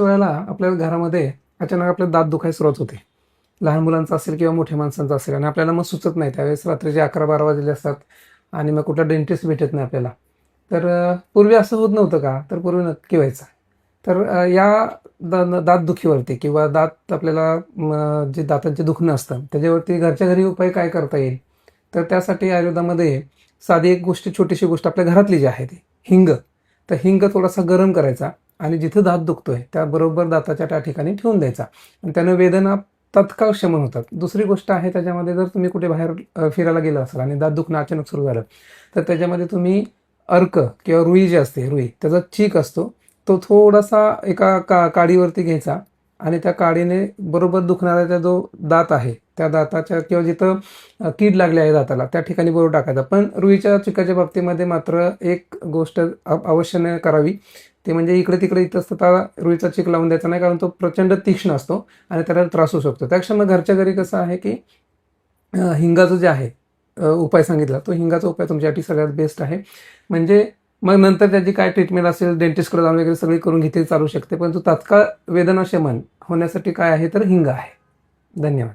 वेळेला आपल्या घरामध्ये अचानक आपल्या दात दुखायला सुरुवात होते. लहान मुलांचं असेल किंवा मोठ्या माणसांचं असेल आणि आपल्याला मग सुचत नाही. त्यावेळेस रात्रीचे 11-12 वाजले असतात आणि मग कुठला डेंटिस्ट भेटत नाही आपल्याला. तर पूर्वी असं होत नव्हतं का? तर पूर्वी नक्की व्हायचं. तर या दातदुखीवरती किंवा दात आपल्याला जे दातांचे दुखणं असतं त्याच्यावरती घरच्या घरी उपाय काय करता येईल? तर त्यासाठी आयुर्वेदामध्ये साधी एक गोष्ट, छोटीशी गोष्ट आपल्या घरातली जी आहे ती हिंग. तर हिंग थोडासा गरम करायचा आणि जिथं दात दुखतोय त्याबरोबर दाताच्या त्या ठिकाणी ठेवून द्यायचा आणि त्यानं वेदना तत्काळ शमन होतात. दुसरी गोष्ट आहे त्याच्यामध्ये, जर तुम्ही कुठे बाहेर फिरायला गेला असाल आणि दात दुखणं अचानक सुरू झालं, तर त्याच्यामध्ये तुम्ही अर्क किंवा रुई जी असते, रुई त्याचा चीक असतो, तो थोडासा एका काडीवरती घ्यायचा आणि त्या काडीने बरोबर दुखणारा जो दात आहे त्या दाताच्या किंवा जिथं कीड लागली आहे दाताला त्या ठिकाणी बरोबर टाकायचा. पण रुईच्या चिकाच्या बाबतीमध्ये मात्र एक गोष्ट अवश्य करावी, ते म्हणजे इकडे तिकडे इतस्ततः रुईचा चीक लावून द्यायचा नाही, कारण तो प्रचंड तीक्ष्ण असतो आणि त्याला त्रास होऊ शकतो. त्यापेक्षा मग घरच्या घरी कसं आहे की हिंगाचं जे आहे उपाय सांगितला, तो हिंगाचा उपाय तुमच्यासाठी सगळ्यात बेस्ट आहे. म्हणजे मग नंतर त्याची काय ट्रीटमेंट असेल, डेंटिस्टकडे जाऊन वगैरे सगळी करून घेतली चालू शकते, परंतु तात्काळ वेदना शमन होण्यासाठी काय आहे तर हिंग आहे. धन्यवाद.